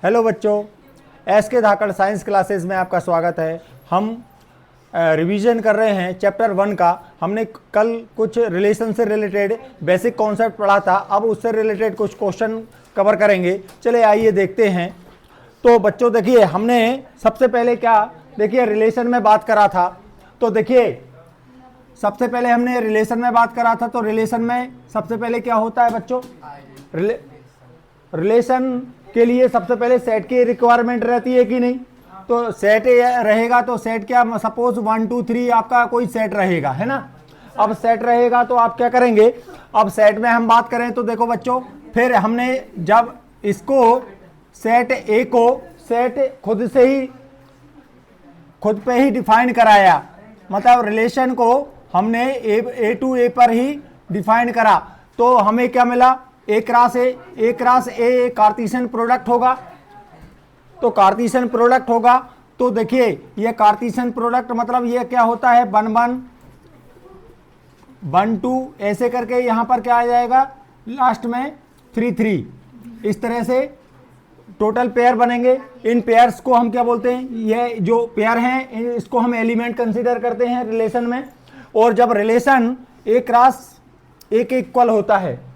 Hello बच्चों, S के धाकड़ science classes में आपका स्वागत है। हम रिवीजन कर रहे हैं चैप्टर 1 का। हमने कल कुछ रिलेशन से रिलेटेड बेसिक कॉन्सेप्ट पढ़ा था, अब उससे रिलेटेड कुछ क्वेश्चन कवर करेंगे। चले आइए देखते हैं। तो बच्चों देखिए, हमने सबसे पहले क्या रिलेशन में बात करा था। तो देखिए, सबसे पहले हमने रिलेशन में बात करा था। तो रिलेशन में सबसे पहले क्या होता है बच्चों, रिलेशन के लिए सबसे पहले सेट की रिक्वायरमेंट रहती है कि नहीं। तो सेट रहेगा तो सेट क्या, सपोज 1 2 3 आपका कोई सेट रहेगा, है ना। अब सेट रहेगा तो आप क्या करेंगे, अब सेट में हम बात करें तो देखो बच्चों, फिर हमने जब इसको सेट ए को सेट खुद पे ही डिफाइन कराया, मतलब रिलेशन को हमने ए टू ए पर ही डिफाइन करा, तो हमें क्या मिला, ए क्रॉस ए कार्टेशियन प्रोडक्ट होगा। तो कार्टेशियन प्रोडक्ट होगा तो देखिए, ये कार्टेशियन प्रोडक्ट मतलब ये क्या होता है, 1 1 1 2 ऐसे करके यहां पर क्या आ जाएगा, लास्ट में 3 3, इस तरह से टोटल पेयर बनेंगे। इन पेयर्स को हम क्या बोलते हैं, ये जो पेयर हैं इसको हम एलिमेंट कंसीडर करते हैं रिलेशन में। और जब रिलेशन ए क्रॉस ए के इक्वल होता है,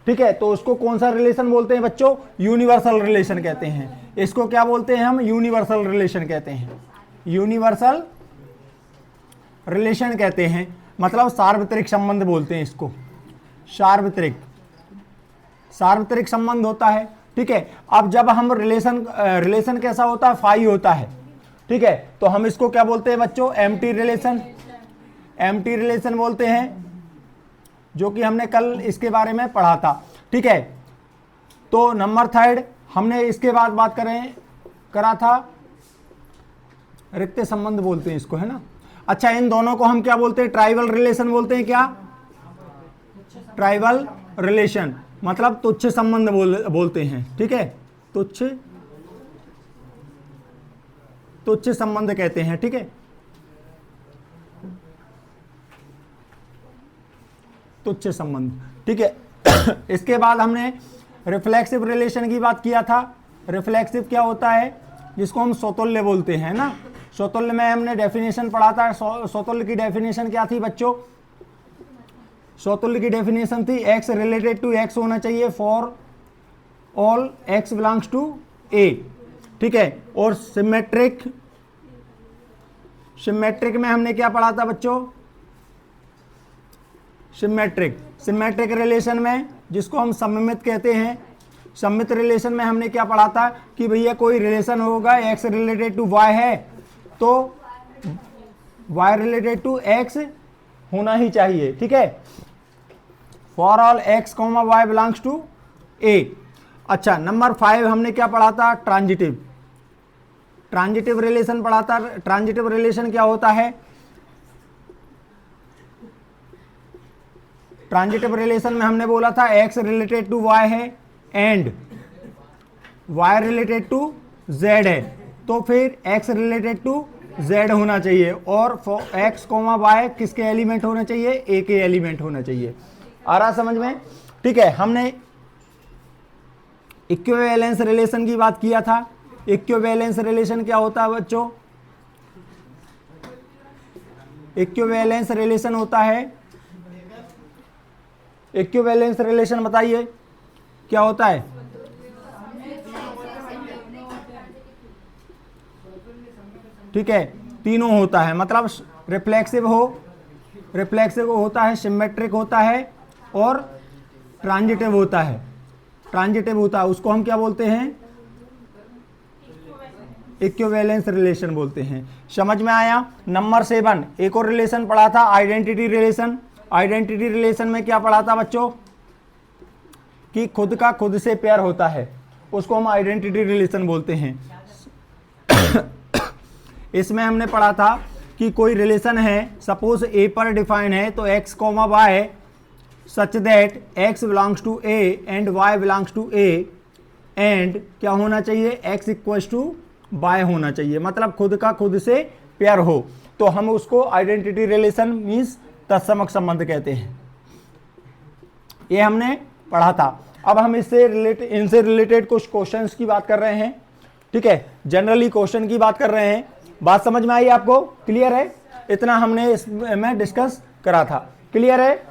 ठीक है, तो उसको कौन सा रिलेशन बोलते हैं बच्चों, यूनिवर्सल रिलेशन कहते हैं। इसको क्या बोलते हैं हम, यूनिवर्सल रिलेशन कहते हैं। यूनिवर्सल रिलेशन कहते हैं, मतलब सार्वत्रिक संबंध बोलते हैं इसको। सार्वत्रिक संबंध होता है, ठीक है। अब जब हम रिलेशन कैसा होता है, फाई होता है, ठीक है। तो हम इसको क्या बोलते हैं बच्चों, एम्प्टी रिलेशन बोलते हैं, जो कि हमने कल इसके बारे में पढ़ा था, ठीक है। तो नंबर 3 हमने इसके बाद बात करा था रिक्त संबंध बोलते हैं इसको, है ना। अच्छा, इन दोनों को हम क्या बोलते हैं, ट्राइवल रिलेशन बोलते हैं। क्या, ट्राइवल रिलेशन मतलब तुच्छ संबंध बोलते हैं, ठीक है। तुच्छ संबंध कहते हैं, ठीक है। तुच्छ संबंध, ठीक है। इसके बाद हमने रिफ्लेक्सिव रिलेशन की बात किया था। रिफ्लेक्सिव क्या होता है, जिसको हम स्वतुल्य बोलते हैं ना। स्वतुल्य में हमने डेफिनेशन पढ़ा था। स्वतुल्य की डेफिनेशन क्या थी बच्चों, स्वतुल्य की डेफिनेशन थी x रिलेटेड टू x होना चाहिए for all x belongs to a, ठीक है। और सिमेट्रिक में हमने क्या पढ़ा था बच्चों, सिमेट्रिक रिलेशन में, जिसको हम सममित कहते हैं। सममित रिलेशन में हमने क्या पढ़ा था कि भैया कोई रिलेशन होगा x रिलेटेड टू y है तो y रिलेटेड टू x होना ही चाहिए, ठीक है, for all x, y belongs to a। अच्छा, नंबर 5 हमने क्या पढ़ा था, ट्रांजिटिव रिलेशन पढ़ा था। ट्रांजिटिव रिलेशन क्या होता है, ट्रांजिटिव रिलेशन में हमने बोला था x रिलेटेड टू y है and y related to z है, तो फिर x रिलेटेड टू z होना चाहिए और x, y किसके एलिमेंट होना चाहिए, a के एलिमेंट होना चाहिए। आ रहा समझ में, ठीक है। हमने इक्विवेलेंस रिलेशन की बात किया था। इक्विवेलेंस रिलेशन क्या होता है बच्चों, इक्विवेलेंस रिलेशन होता है, इक्विवेलेंस रिलेशन बताइए क्या होता है। ठीक है, तीनों होता है, मतलब रिफ्लेक्सिव होता है, सिमेट्रिक होता है और ट्रांजिटिव होता है। उसको हम क्या बोलते हैं, इक्विवेलेंस रिलेशन बोलते हैं। समझ में आया। नंबर 7 एक और रिलेशन पढ़ा था, आइडेंटिटी रिलेशन। आइडेंटिटी रिलेशन में क्या पढ़ा था बच्चों, कि खुद का खुद से पेयर होता है, उसको हम आइडेंटिटी रिलेशन बोलते हैं। इसमें हमने पढ़ा था कि कोई रिलेशन है, सपोज ए पर डिफाइन है, तो x, y such that x belongs to a and y belongs to a and क्या होना चाहिए, x इक्वल्स टू y होना चाहिए, मतलब खुद का खुद से पेयर हो, तो हम उसको आइडेंटिटी रिलेशन मीन्स तत्समक संबंध कहते हैं। ये हमने पढ़ा था। अब हम इनसे रिलेटेड कुछ क्वेश्चंस की बात कर रहे हैं, ठीक है, जनरली क्वेश्चन की बात कर रहे हैं। बात समझ में आई आपको? क्लियर है? इतना हमने इसमें डिस्कस करा था। क्लियर है?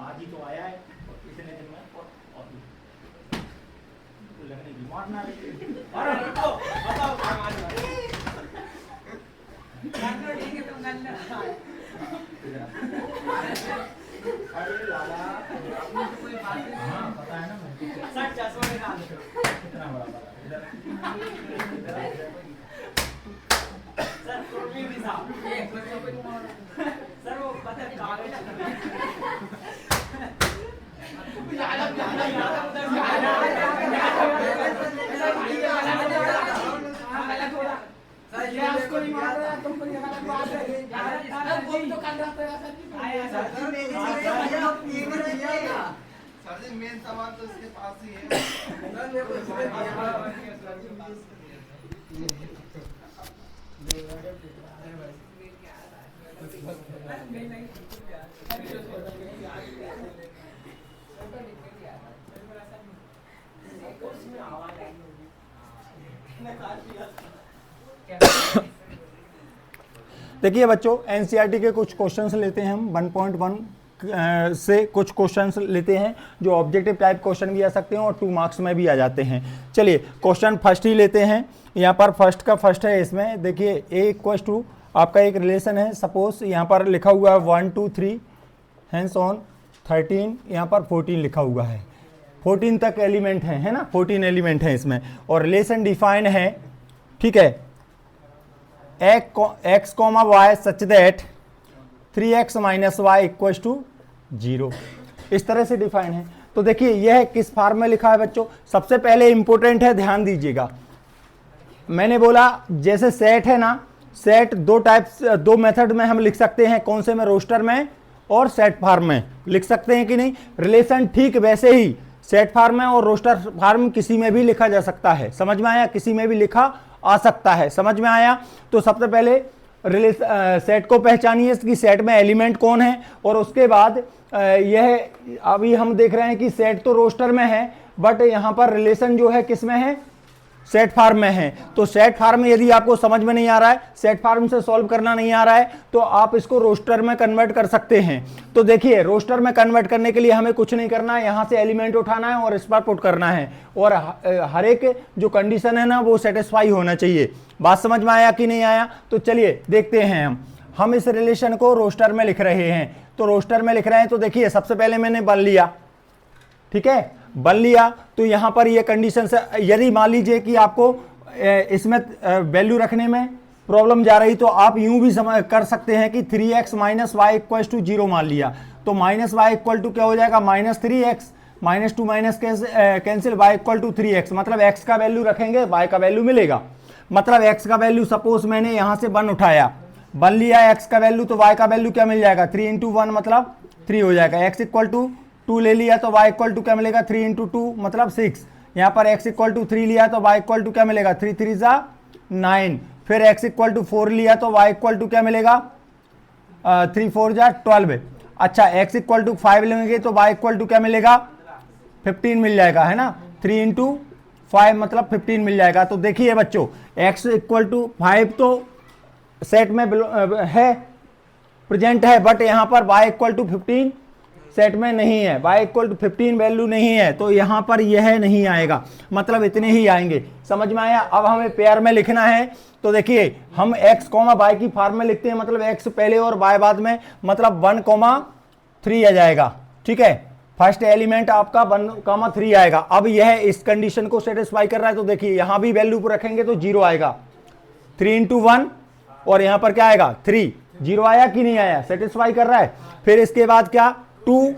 आज ही तो आया है इतने दिन में और लगने की मारना बताओ अरे लाला कोई बात नहीं। हाँ पता है ना, मैं सच चश्मा निकाल कितना बड़ा सर टोटली भी साहब सर वो पता है कागज मेन सामान तो इसके पास ही है। देखिए बच्चों, एनसीईआरटी के कुछ क्वेश्चंस लेते हैं हम 1.1 से कुछ क्वेश्चंस लेते हैं जो ऑब्जेक्टिव टाइप क्वेश्चन भी आ सकते हैं और 2 मार्क्स में भी आ जाते हैं। चलिए क्वेश्चन फर्स्ट ही लेते हैं। यहाँ पर फर्स्ट का फर्स्ट है, इसमें देखिए ए इक्वल्स टू आपका एक रिलेशन है। सपोज यहाँ पर लिखा हुआ है 1 2 3 हैंस ऑन 13, यहाँ पर 14 लिखा हुआ है। 14 तक एलिमेंट है ना, 14 एलिमेंट है इसमें और रिलेशन डिफाइन है, ठीक है, x, y such that 3x minus y equal to 0, इस तरह से डिफाइन है। तो देखिए यह किस फॉर्म में लिखा है बच्चों? सबसे पहले इंपॉर्टेंट है, ध्यान दीजिएगा। मैंने बोला जैसे सेट है ना, सेट दो मेथड में हम लिख सकते हैं, कौन से में? रोस्टर में और सेट फॉर्म में लिख सकते हैं कि नहीं? रिलेशन ठीक वैसे ही सेट फॉर्म में और रोस्टर फॉर्म किसी में भी लिखा जा सकता है। समझ में आया? किसी में भी लिखा आ सकता है। समझ में आया? तो सबसे पहले सेट को पहचानिए कि सेट में एलिमेंट कौन है, और उसके बाद यह अभी हम देख रहे हैं कि सेट तो रोस्टर में है बट यहाँ पर रिलेशन जो है किस में है? सेट फॉर्म में है। तो सेट फॉर्म में यदि आपको समझ में नहीं आ रहा है, सेट फॉर्म से सॉल्व करना नहीं आ रहा है, तो आप इसको रोस्टर में कन्वर्ट कर सकते हैं। तो देखिए रोस्टर में कन्वर्ट करने के लिए हमें कुछ नहीं करना है, यहाँ से एलिमेंट उठाना है और इस पर पुट करना है, और हर एक जो कंडीशन है ना वो सेटिस्फाई होना चाहिए। बात समझ में आया कि नहीं आया? तो चलिए देखते हैं हम इस रिलेशन को रोस्टर में लिख रहे हैं। तो रोस्टर में लिख रहे हैं तो देखिए सबसे पहले मैंने बन लिया, ठीक है, बन लिया। तो यहां पर ये कंडीशन से यदि मान लीजिए कि आपको इसमें वैल्यू रखने में प्रॉब्लम जा रही तो आप यूं भी कर सकते हैं कि 3x minus y equal to 0 मान लिया। तो माइनस वाई इक्वल टू क्या हो जाएगा? -3x, -2 minus cancel, y equal to 3x, मतलब x का वैल्यू रखेंगे y का वैल्यू मिलेगा। मतलब x का वैल्यू सपोज मैंने यहां से 1 उठाया, बन लिया x का वैल्यू, तो y का वैल्यू क्या मिल जाएगा? 3 × 1 मतलब 3 हो जाएगा। x इक्वल टू 2 ले लिया तो y इक्वल टू क्या मिलेगा? 3 × 2 मतलब 6। यहाँ पर x इक्वल टू 3 लिया तो y इक्वल टू क्या मिलेगा? 3 3 जा 9। फिर x इक्वल टू 4 लिया तो y इक्वल टू क्या मिलेगा? 3 4 जा 12। अच्छा x इक्वल टू 5 लेंगे तो y इक्वल टू क्या मिलेगा? 15 मिल जाएगा, है ना। 3 × 5 मतलब 15 मिल जाएगा। तो देखिए बच्चों x इक्वल टू 5 तो सेट में है, प्रेजेंट है, बट यहाँ पर y इक्वल टू 15 सेट में नहीं है, y इक्वल टू 15 वैल्यू नहीं है, तो यहाँ पर यह नहीं आएगा, मतलब इतने ही आएंगे। समझ में आया? अब हमें पेयर में लिखना है। तो देखिए हम x, y की फॉर्म में लिखते हैं, मतलब x पहले और y बाद में, मतलब 1, 3 आ जाएगा। ठीक है, फर्स्ट एलिमेंट आपका 1,3 आएगा। अब यह इस कंडीशन को सेटिस्फाई कर रहा है, तो देखिए यहां भी वैल्यू पर रखेंगे तो 0 आएगा। 3 इंटू 1 और यहां पर क्या आएगा 3, 0 आया कि नहीं आया, सेटिस्फाई कर रहा है। फिर इसके बाद क्या 2,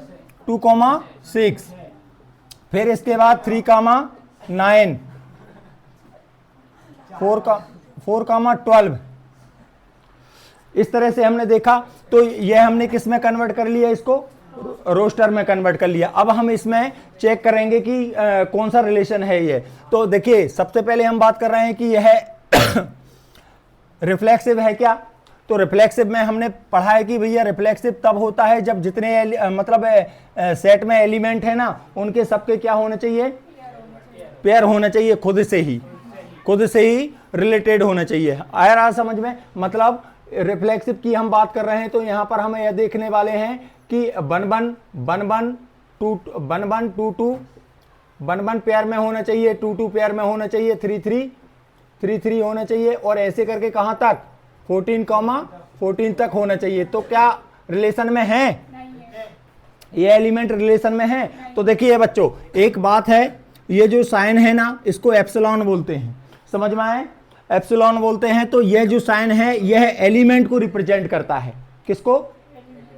2,6, फिर इसके बाद 3,9, 4,12। इस तरह से हमने देखा, तो यह हमने किस में कन्वर्ट कर लिया, इसको रोस्टर में कन्वर्ट कर लिया। अब हम इसमें चेक करेंगे कि कौन सा रिलेशन है ये। तो देखिए सबसे पहले हम बात कर रहे हैं कि यह रिफ्लेक्सिव है क्या। तो रिफ्लेक्सिव में हमने पढ़ा है कि भैया रिफ्लेक्सिव तब होता है जब जितने मतलब सेट में एलिमेंट है ना, उनके सबके क्या होने चाहिए, पेयर होना चाहिए, खुद से ही रिलेटेड होना चाहिए। आया रहा समझ में। मतलब रिफ्लेक्सिव की हम बात कर रहे हैं, तो यहां पर हम यह देखने वाले हैं कि 1 1 2 1 पेयर में होना चाहिए, 2 पेयर में होना चाहिए, 3 3 होना चाहिए, और ऐसे करके कहां तक 14 तक होना चाहिए। तो क्या रिलेशन में है, ये एलिमेंट रिलेशन में है। तो देखिए बच्चों एक बात है, ये जो साइन है ना, इसको एप्सिलॉन बोलते हैं, समझ में आए, एप्सिलॉन बोलते हैं। तो यह जो साइन है यह एलिमेंट को रिप्रेजेंट करता है, किसको,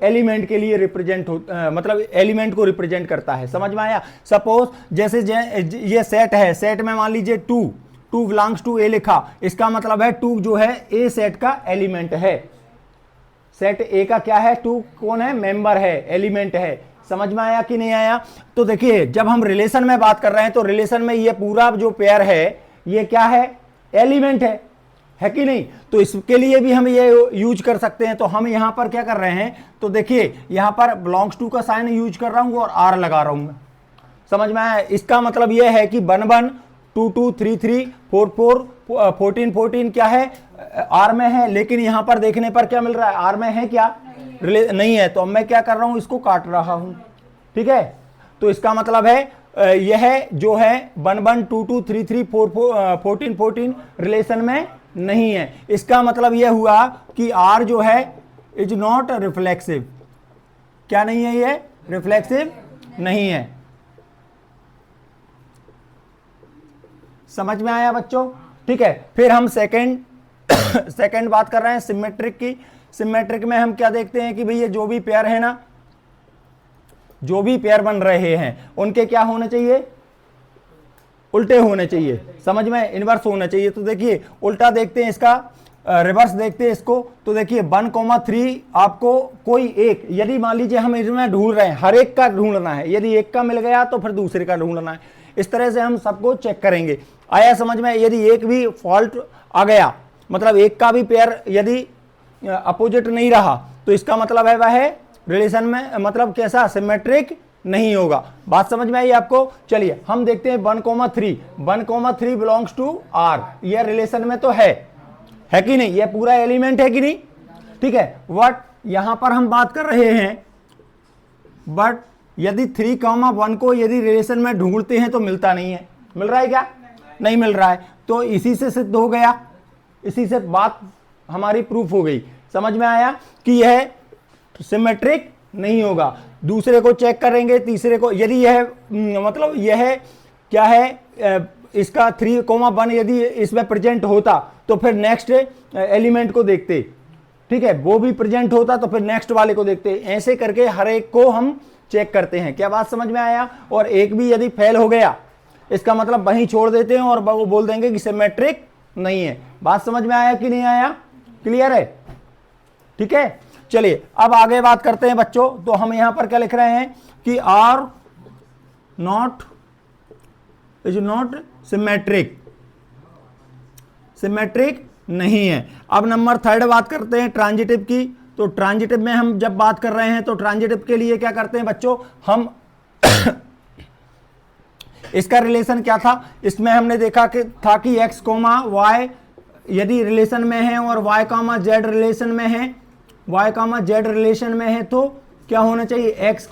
एलिमेंट के लिए रिप्रेजेंट मतलब एलिमेंट को रिप्रेजेंट करता है, समझ में आया। सपोज जैसे ये सेट है, सेट में मान लीजिए 2 बिलोंग्स टू ए लिखा, इसका मतलब है 2 जो है ए सेट का एलिमेंट है। सेट ए का क्या है, 2 कौन है, मेंबर है, एलिमेंट है। समझ में आया कि नहीं आया। तो देखिए जब हम रिलेशन में बात कर रहे हैं, तो रिलेशन में ये पूरा जो पेयर है ये क्या है, एलिमेंट है कि नहीं। तो इसके लिए भी हम ये यूज कर सकते हैं। तो हम यहां पर क्या कर रहे हैं, तो देखिए यहां पर बिलोंग्स टू का साइन यूज कर रहा हूं और आर लगा रहा हूं, समझ में आया। इसका मतलब यह है कि 1 1 2 2 3 3 4 4 14 14 क्या है, आर में है। लेकिन यहां पर देखने पर क्या मिल रहा है, आर में है क्या, नहीं है। तो अब मैं क्या कर रहा हूं, इसको काट रहा हूं, ठीक है। तो इसका मतलब है यह जो है 1 1 2 2 3 3 4 14 14 रिलेशन में नहीं है। इसका मतलब यह हुआ कि आर जो है इज नॉट रिफ्लेक्सिव। क्या नहीं है, ये रिफ्लेक्सिव नहीं है। समझ में आया बच्चों, ठीक है। फिर हम सेकंड बात कर रहे हैं सिमेट्रिक की। सिमेट्रिक में हम क्या देखते हैं कि भैया जो भी पेयर है ना, जो भी पेयर बन रहे हैं उनके क्या होने चाहिए, उल्टे होने चाहिए, समझ में, इनवर्स होना चाहिए। तो देखिए उल्टा देखते हैं इसका, रिवर्स देखते हैं इसको। तो देखिए 1,3 आपको कोई एक, यदि मान लीजिए हम इसमें ढूंढ रहे हैं, हर एक का ढूंढना है, यदि एक का मिल गया तो फिर दूसरे का ढूंढना है। इस तरह से हम सबको चेक करेंगे। आया समझ में। यदि एक भी फॉल्ट आ गया, मतलब एक का भी पेयर यदि अपोजिट नहीं रहा, तो इसका मतलब है वह रिलेशन में मतलब कैसा, सिमेट्रिक नहीं होगा। बात समझ में आई आपको। चलिए हम देखते हैं 1,3 1,3 बिलोंग्स टू आर, यह रिलेशन में तो है कि नहीं, यह पूरा एलिमेंट है कि नहीं, ठीक है। बट यहां पर हम बात कर रहे हैं, बट यदि 3,1 को यदि रिलेशन में ढूंढते हैं तो मिलता नहीं है। मिल रहा है क्या, नहीं मिल रहा है। तो इसी से सिद्ध हो गया, इसी से बात हमारी प्रूफ हो गई। समझ में आया कि यह सिमेट्रिक नहीं होगा। दूसरे को चेक करेंगे, तीसरे को, यदि यह मतलब यह क्या है, इसका 3,1 यदि इसमें प्रेजेंट होता तो फिर नेक्स्ट एलिमेंट को देखते, ठीक है, वो भी प्रेजेंट होता तो फिर नेक्स्ट वाले को देखते। ऐसे करके हर एक को हम चेक करते हैं। क्या बात समझ में आया। और एक भी यदि फेल हो गया, इसका मतलब वहीं छोड़ देते हैं और वो बोल देंगे कि सिमेट्रिक नहीं है। बात समझ में आया कि नहीं आया, क्लियर है, ठीक है। चलिए अब आगे बात करते हैं बच्चों। तो हम यहां पर क्या लिख रहे हैं कि R not is not symmetric, symmetric नहीं है। अब नंबर 3 बात करते हैं ट्रांजिटिव की। तो ट्रांजिटिव में हम जब बात कर रहे हैं तो ट्रांजिटिव के लिए क्या करते हैं बच्चों, हम इसका रिलेशन क्या था, इसमें हमने देखा कि था कि x, y यदि रिलेशन में है और y, z रिलेशन में है, y, z रिलेशन में है, तो क्या होना चाहिए, x,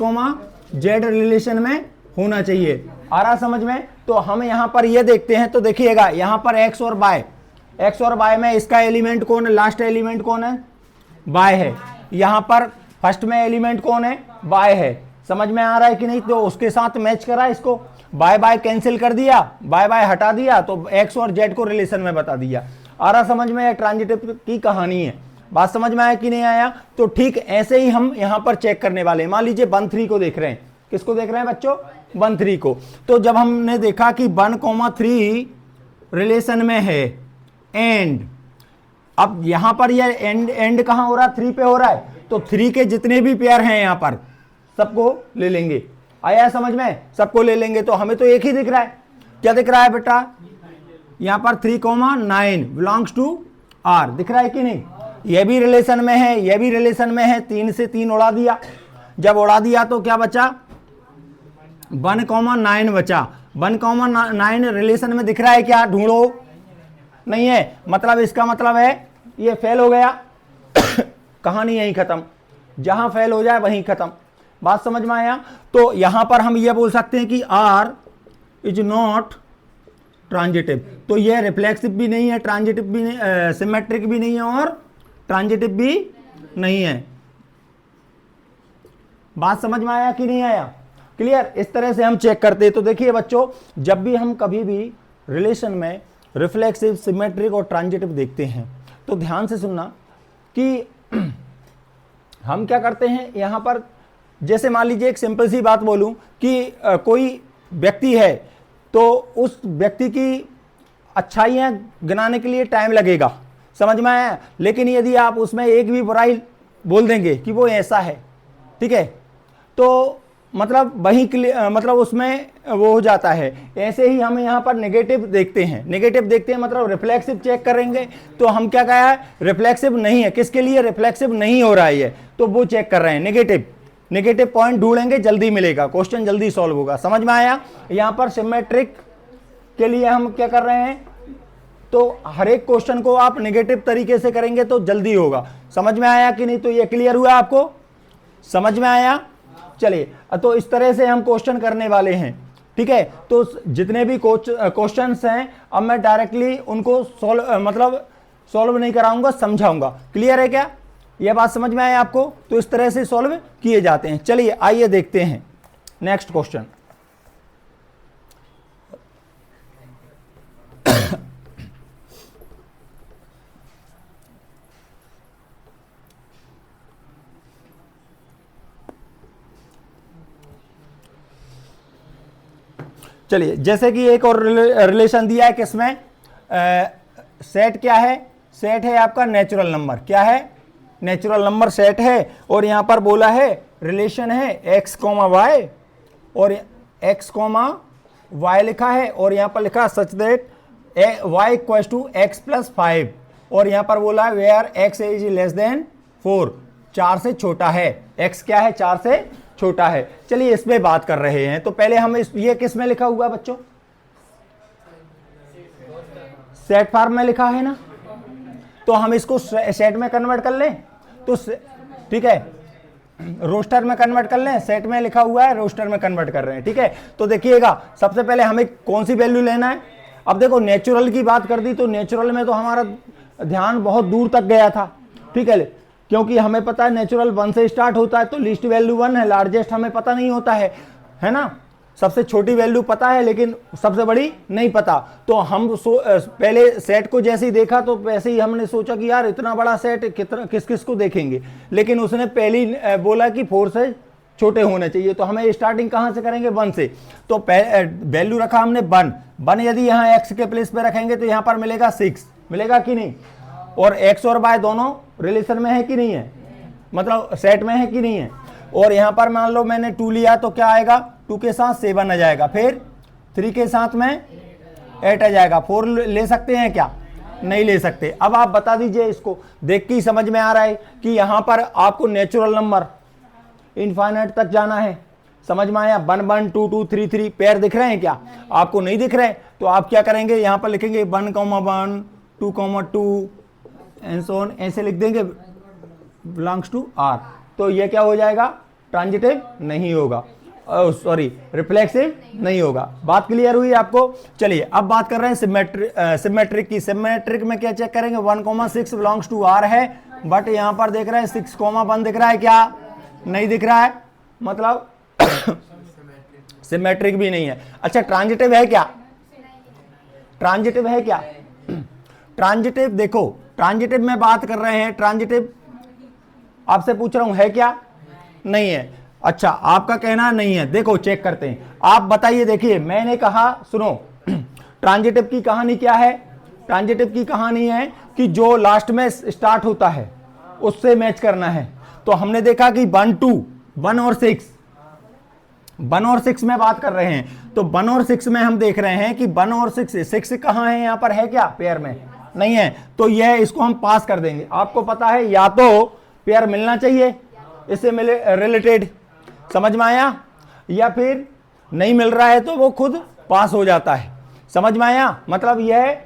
z रिलेशन में होना चाहिए। आ रहा समझ में। तो हम यहां पर ये देखते हैं, तो देखिएगा यहां पर x और y में इसका एलिमेंट कौन है, लास्ट एलिमेंट कौन है, y है। यहां पर फर्स्ट में एलिमेंट कौन है, y है। समझ में आ रहा है कि नहीं? तो उसके साथ मैच करा इसको, बाय बाय कैंसिल कर दिया, बाय बाय हटा दिया, तो एक्स और जेड को रिलेशन में बता दिया। आ रहा समझ में? ट्रांजिटिव की कहानी है। बात समझ में आया कि नहीं आया? तो ठीक ऐसे ही हम यहां पर चेक करने वाले हैं। मान लीजिए 1 3 को देख रहे हैं। किसको देख रहे हैं बच्चों? 1 3 को। तो जब हमने देखा कि 1 3 रिलेशन में है एंड, अब यहां पर ये एंड कहां हो रहा है? 3 पे हो रहा है, तो 3 के जितने भी पेयर हैं यहां पर सबको ले लेंगे। आया समझ में? सबको ले लेंगे। तो हमें तो एक ही दिख रहा है। क्या दिख रहा है बेटा? यहां पर 3 9 बिलोंग्स टू आर दिख रहा है कि नहीं? ये भी रिलेशन में है, ये भी रिलेशन में है। 3 से 3 उड़ा दिया। जब उड़ा दिया तो क्या बचा? 1 9 बचा। 1 9 रिलेशन में दिख रहा है क्या? ढूंढो। नहीं है, मतलब इसका मतलब है ये फेल हो गया। कहानी यहीं खत्म। जहां फेल हो जाए वहीं खत्म। बात समझ में आया? तो यहां पर हम ये बोल सकते हैं कि आर इज नॉट ट्रांजिटिव। तो ये रिफ्लेक्सिव भी नहीं है, ट्रांजिटिव भी नहीं, सिमेट्रिक भी नहीं है और ट्रांजिटिव भी नहीं है। बात समझ में आया कि नहीं आया? क्लियर? इस तरह से हम चेक करते हैं। तो देखिए बच्चों, जब भी हम कभी भी रिलेशन में रिफ्लेक्सिव, सिमेट्रिक और ट्रांजिटिव देखते हैं तो ध्यान से सुनना कि हम क्या करते हैं यहां पर। जैसे मान लीजिए एक सिंपल सी बात बोलूं कि कोई व्यक्ति है, तो उस व्यक्ति की अच्छाइयां गिनाने के लिए टाइम लगेगा। समझ में आया? लेकिन यदि आप उसमें एक भी बुराई बोल देंगे कि वो ऐसा है, ठीक है, तो मतलब वही मतलब उसमें वो हो जाता है। ऐसे ही हम यहाँ पर नेगेटिव देखते हैं। नेगेटिव देखते हैं मतलब रिफ्लेक्सिव चेक करेंगे तो हम क्या कहा है? रिफ्लेक्सिव नहीं है। किसके लिए रिफ्लेक्सिव नहीं हो रहा है ये? तो वो चेक कर रहे हैं। नेगेटिव नेगेटिव पॉइंट ढूंढेंगे, जल्दी मिलेगा, क्वेश्चन जल्दी सॉल्व होगा। समझ में आया? यहाँ पर सिमेट्रिक के लिए हम क्या कर रहे हैं? तो हर एक क्वेश्चन को आप नेगेटिव तरीके से करेंगे तो जल्दी होगा। समझ में आया कि नहीं? तो ये क्लियर हुआ आपको? समझ में आया? चलिए, तो इस तरह से हम क्वेश्चन करने वाले हैं, ठीक है। तो जितने भी क्वेश्चंस हैं अब मैं डायरेक्टली उनको सॉल्व नहीं कराऊंगा, समझाऊंगा। क्लियर है क्या? यह बात समझ में आया आपको? तो इस तरह से सॉल्व किए जाते हैं। चलिए आइए देखते हैं नेक्स्ट क्वेश्चन। चलिए, जैसे कि एक और रिलेशन दिया है किसमें? सेट क्या है? सेट है आपका नेचुरल नंबर। क्या है? नेचुरल नंबर सेट है। और यहां पर बोला है रिलेशन है x, y और x, y लिखा है और यहां पर लिखा such that y equals to x plus 5 और यहां पर बोला है where x is less than 4, 4 से छोटा है। x क्या है? 4 से छोटा है। चलिए इस पे बात कर रहे हैं। तो पहले हम ये किस में लिखा हुआ बच्चों? सेट फॉर्म में लिखा है ना, तो हम इसको सेट में कन्वर्ट कर लें तो ठीक है, रोस्टर में कन्वर्ट कर लें। सेट में लिखा हुआ है, रोस्टर में कन्वर्ट कर रहे हैं, ठीक है। तो देखिएगा सबसे पहले हमें कौन सी वैल्यू लेना है। अब देखो नेचुरल की बात कर दी तो नेचुरल में तो हमारा ध्यान बहुत दूर तक गया था, ठीक है, क्योंकि हमें पता है नेचुरल 1 से स्टार्ट होता है तो लीस्ट वैल्यू 1 है, लार्जेस्ट हमें पता नहीं होता है ना। सबसे छोटी वैल्यू पता है लेकिन सबसे बड़ी नहीं पता। तो हम पहले सेट को जैसे ही देखा तो वैसे ही हमने सोचा कि यार इतना बड़ा सेट किस किस को देखेंगे, लेकिन उसने पहली बोला कि 4 से छोटे होने चाहिए। तो हमें स्टार्टिंग कहाँ से करेंगे? 1 से। तो वैल्यू रखा हमने 1 यदि यहाँ x के प्लेस पे रखेंगे तो यहाँ पर मिलेगा 6, मिलेगा कि नहीं? और x और y दोनों रिलेशन में है कि नहीं है, मतलब सेट में है कि नहीं है। और यहाँ पर मान लो मैंने 2 लिया तो क्या आएगा? 2 के साथ 7 आ जाएगा, फिर 3 के साथ में 8 आ जाएगा। 4 ले सकते हैं क्या? नहीं ले सकते। अब आप बता दीजिए, इसको देख के ही समझ में आ रहा है कि यहाँ पर आपको नेचुरल नंबर इनफाइनाइट तक जाना है। समझ में आया? 1 1 2 2 3 3 पेयर दिख रहे हैं क्या? आपको नहीं दिख रहे तो आप क्या करेंगे? यहाँ पर लिखेंगे 1 1 2 2 एंड सो ऑन, ऐसे लिख देंगे बिलोंग्स टू आर। तो ये क्या हो जाएगा? ट्रांजिटिव नहीं होगा, सॉरी रिफ्लेक्सिव नहीं होगा। बात क्लियर हुई आपको? चलिए अब बात कर रहे हैं सिमेट्रिक की। सिमेट्रिक में क्या चेक करेंगे? 1 6 बिलोंग्स टू आर है, बट यहां पर देख रहे हैं 6 1 दिख रहा है क्या? नहीं दिख रहा है, मतलब सिमेट्रिक भी नहीं है। अच्छा, ट्रांजिटिव है क्या? ट्रांजिटिव है क्या? ट्रांजिटिव देखो, ट्रांजिटिव में बात कर रहे हैं, ट्रांजिटिव आपसे पूछ रहा हूं है क्या? नहीं है। अच्छा, आपका कहना नहीं है। देखो चेक करते हैं, आप बताइए। देखिए मैंने कहा, सुनो, ट्रांजिटिव की कहानी क्या है? ट्रांजिटिव की कहानी है कि जो लास्ट में स्टार्ट होता है उससे मैच करना है। तो हमने देखा कि 1 2 1 और 6, 1 और 6 में बात कर रहे हैं। तो 1 और 6 में हम देख रहे हैं कि 1 और 6 कहां है? यहां पर है क्या पेयर में? नहीं है। तो यह इसको हम पास कर देंगे। आपको पता है या तो पेयर मिलना चाहिए इससे मिले रिलेटेड, समझ में आया, या फिर नहीं मिल रहा है तो वो खुद पास हो जाता है। समझ में आया? मतलब यह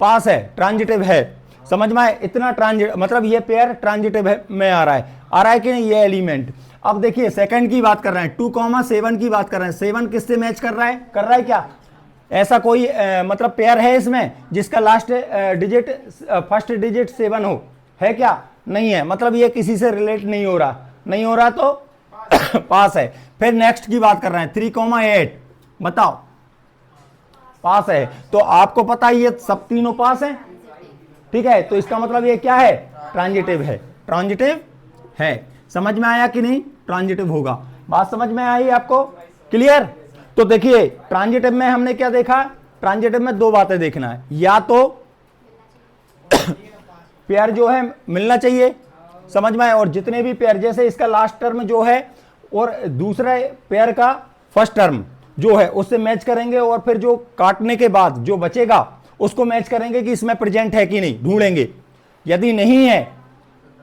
पास है, ट्रांजिटिव है। समझ में आया? इतना ट्रांजिट मतलब ये पेयर ट्रांजिटिव है में आ रहा है कि नहीं ये एलिमेंट। अब देखिए सेकंड की बात कर रहे हैं, 2,7 की बात कर रहे हैं। 7 किससे मैच कर रहा है? कर रहा है क्या? ऐसा कोई मतलब पेयर है इसमें जिसका लास्ट डिजिट फर्स्ट डिजिट 7 हो? है क्या? नहीं है। मतलब ये किसी से रिलेट नहीं हो रहा, नहीं हो रहा तो पास है। फिर नेक्स्ट की बात कर रहे हैं, 3,8 बताओ, पास है। तो आपको पता है ये सब तीनों पास हैं, ठीक है। तो इसका मतलब ये क्या है? ट्रांजिटिव है, ट्रांजिटिव है। समझ में आया कि नहीं? ट्रांजिटिव होगा। बात समझ में आई आपको? क्लियर? तो देखिए ट्रांजिटिव में हमने क्या देखा? ट्रांजिटिव में दो बातें देखना है, या तो पेयर जो है मिलना चाहिए, समझ में आया, और जितने भी पेयर, जैसे इसका लास्ट टर्म जो है और दूसरे पेयर का फर्स्ट टर्म जो है उससे मैच करेंगे, और फिर जो काटने के बाद जो बचेगा उसको मैच करेंगे कि इसमें प्रेजेंट है कि नहीं, ढूंढेंगे। यदि नहीं है,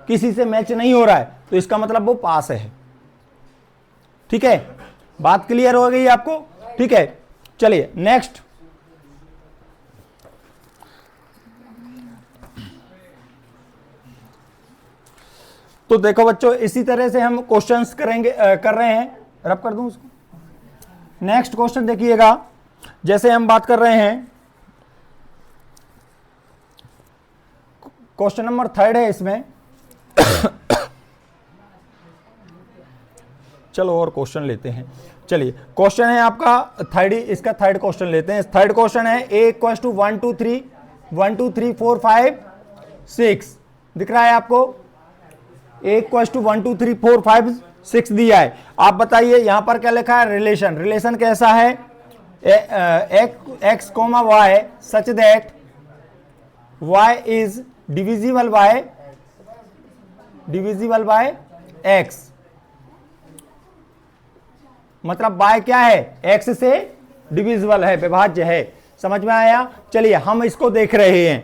किसी से मैच नहीं हो रहा है, तो इसका मतलब वो पास है। ठीक है, बात क्लियर हो गई आपको? ठीक है, चलिए नेक्स्ट। तो देखो बच्चों, इसी तरह से हम क्वेश्चंस करेंगे, कर रहे हैं। रब कर दूं उसको। नेक्स्ट क्वेश्चन देखिएगा, जैसे हम बात कर रहे हैं, क्वेश्चन नंबर 3 है इसमें। चलो और क्वेश्चन लेते हैं। चलिए क्वेश्चन है आपका थर्ड, इसका थर्ड क्वेश्चन लेते हैं। थर्ड क्वेश्चन है a = 1 2 3 1 2 3 4 5 6 दिख रहा है आपको? a = 1 2 3 4 5 6 दिया है। आप बताइए यहां पर क्या लिखा है? रिलेशन। रिलेशन कैसा है? x, y such that y is divisible by x। मतलब y क्या है? x से डिविजिबल है, विभाज्य है। समझ में आया? चलिए हम इसको देख रहे हैं।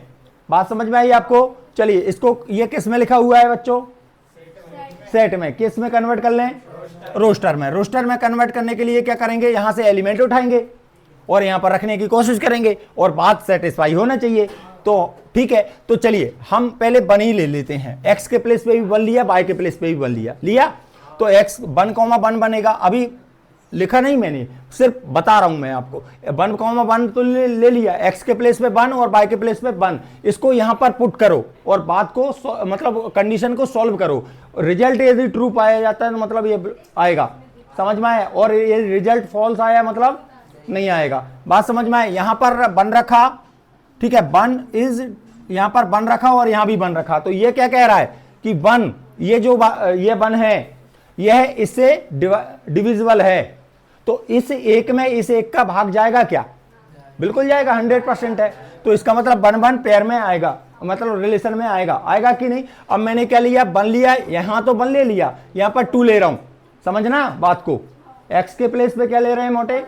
बात समझ में आई आपको? चलिए इसको, ये किस में लिखा हुआ है बच्चों? सेट में। किस में कन्वर्ट कर लें? रोस्टर में। रोस्टर में कन्वर्ट करने के लिए क्या करेंगे? यहां से एलिमेंट उठाएंगे और यहां पर रखने की कोशिश करेंगे, और बात सेटिस्फाई होना चाहिए। तो ठीक है, तो चलिए हम पहले 1 ही ले लेते हैं। x के प्लेस पे भी 1 लिया, y के प्लेस पे भी 1 लिया। तो x 1,1 बनेगा। अभी लिखा नहीं मैंने, सिर्फ बता रहा हूं मैं आपको। 1,1 तो ले लिया, x के प्लेस पे 1 और y के प्लेस पे 1। इसको यहां पर पुट करो और बात को मतलब कंडीशन को सॉल्व करो। रिजल्ट यदि ट्रू पाया जाता है तो मतलब ये आएगा, समझ में आया? और ये रिजल्ट फॉल्स आया मतलब नहीं आएगा। बात समझ में आया? यहां पर 1 रखा, ठीक है, 1 इज यहां पर 1 रखा और यहां भी 1 रखा। तो ये क्या कह रहा है कि 1, ये जो ये 1 है, यह इससे डिविजिबल है। तो इस एक में इस एक का भाग जाएगा क्या? बिल्कुल जाएगा, 100% है। तो इसका मतलब 1 1 पेयर में आएगा, मतलब रिलेशन में आएगा। आएगा कि नहीं? अब मैंने क्या लिया? 1 लिया, यहां तो 1 ले लिया, यहां पर 2 ले रहा हूं। समझना बात को? x के प्लेस पे क्या ले रहे हैं मोटे?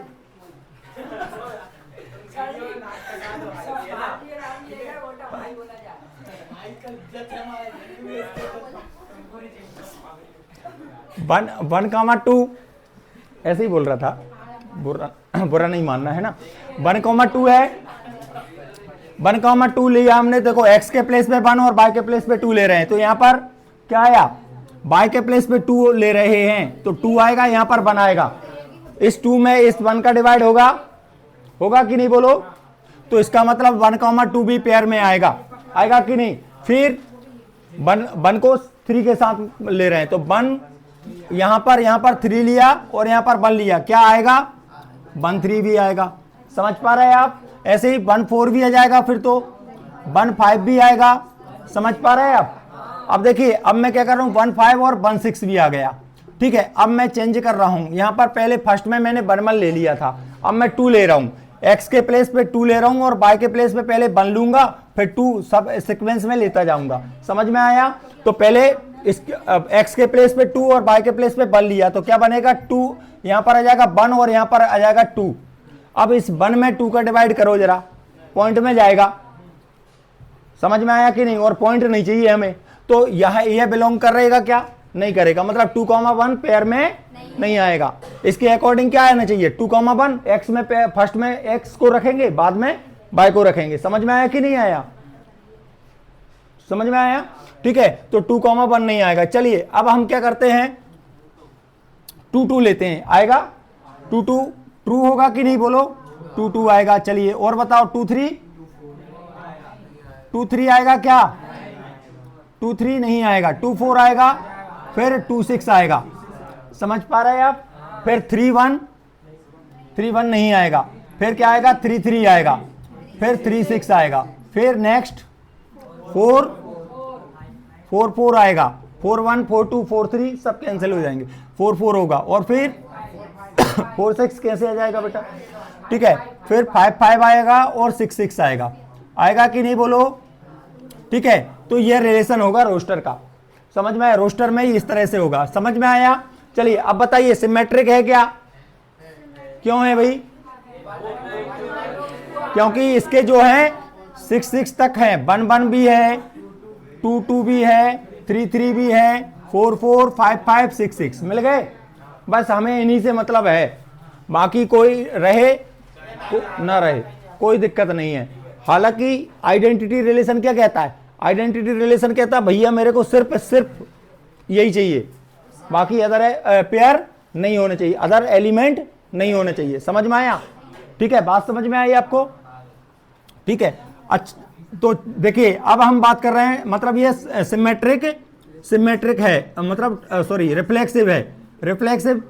वन कामा 2 ऐसे ही बोल रहा था, बुरा नहीं मानना है ना। 1,2 है, 1,2 लिया हमने। देखो x के प्लेस पे 1 और y के प्लेस पे 2 ले रहे हैं। तो यहां पर क्या आया? y के प्लेस पे 2 ले रहे हैं तो 2 आएगा, यहां पर 1 आएगा। इस 2 में इस 1 का डिवाइड होगा कि नहीं बोलो? तो इसका मतलब 1,2 भी पेयर में आएगा कि नहीं? फिर 1 को 3 के साथ ले रहे हैं तो 1 यहाँ पर 3 लिया और यहाँ पर 1 लिया, क्या आएगा 1 3 भी आएगा। समझ पा रहे हैं आप? ऐसे ही 1 4 भी आ जाएगा, फिर तो 1 5 भी आएगा। समझ पा रहे हैं आप? अब देखिए, अब मैं क्या कर रहा हूँ 1 5 और 1 6 भी आ गया। ठीक है, अब मैं चेंज कर रहा हूँ। यहाँ पर पहले फर्स्ट में मैंने 1 1 ले लिया था, अब मैं 2 ले रहा हूँ। x के प्लेस पे 2 ले रहा हूँ और y के प्लेस पे पहले 1 लूंगा, फिर 2 सब सीक्वेंस में लेता जाऊंगा। समझ में आया? तो पहले इस x के प्लेस पे 2 और y के प्लेस पे 1 लिया, तो क्या बनेगा 2, यहाँ पर आ जाएगा 1 और यहाँ पर आ जाएगा 2। अब इस 1 में 2 का डिवाइड करो जरा, पॉइंट में जाएगा। समझ में आया कि नहीं? और पॉइंट नहीं चाहिए हमें, तो यहाँ यह बिलोंग कर रहेगा क्या? नहीं करेगा, मतलब 2 1 पेयर में नहीं आएगा। इसके अकॉर्डिंग क्या आना चाहिए 2 1 x में फर्स्ट में x को रखेंगे, बाद में y को रखेंगे। समझ में आया कि नहीं आया? समझ में आया? ठीक है, तो 2 1 नहीं आएगा। चलिए अब हम क्या करते हैं 2 2 लेते हैं, आएगा 2 2 ट्रू होगा कि नहीं? बोलो 2 2 आएगा। चलिए और बताओ 2 3 आएगा क्या? 2 3 नहीं आएगा। 2 4 आएगा, फिर 2 6 आएगा। समझ पा रहे हैं आप? फिर 3 1 नहीं आएगा, फिर क्या आएगा 3 3 आएगा, फिर 3 6 आएगा, फिर नेक्स्ट 4 4 आएगा, 4 1 4 2 4 3 सब कैंसिल हो जाएंगे, 4 4 होगा, और फिर 4 6 कैसे आ जाएगा बेटा? ठीक है, फिर 5 5 आएगा और 6 6 आएगा। आएगा कि नहीं बोलो? ठीक है, तो ये रिलेशन होगा रोस्टर का। समझ में आया? रोस्टर में ही इस तरह से होगा। समझ में आया? चलिए अब बताइए सिमेट्रिक है क्या? क्यों है भाई? क्योंकि इसके जो है 6 6 तक है, 1 1 भी है, 2 2 भी है, 3 3 भी है, 4 4 5 5 6 6 मिल गए। बस हमें इन्हीं से मतलब है, बाकी कोई रहे ना रहे कोई दिक्कत नहीं है। हालांकि आइडेंटिटी रिलेशन क्या कहता है? आइडेंटिटी रिलेशन कहता है भैया मेरे को सिर्फ यही चाहिए, बाकी अदर पेयर नहीं होने चाहिए, अदर एलिमेंट नहीं होने चाहिए। समझ में आया? ठीक है, बात समझ में आई आपको? ठीक है, अच्छा तो देखिए अब हम बात कर रहे हैं, मतलब ये सिमेट्रिक है, मतलब सॉरी रिफ्लेक्सिव है। रिफ्लेक्सिव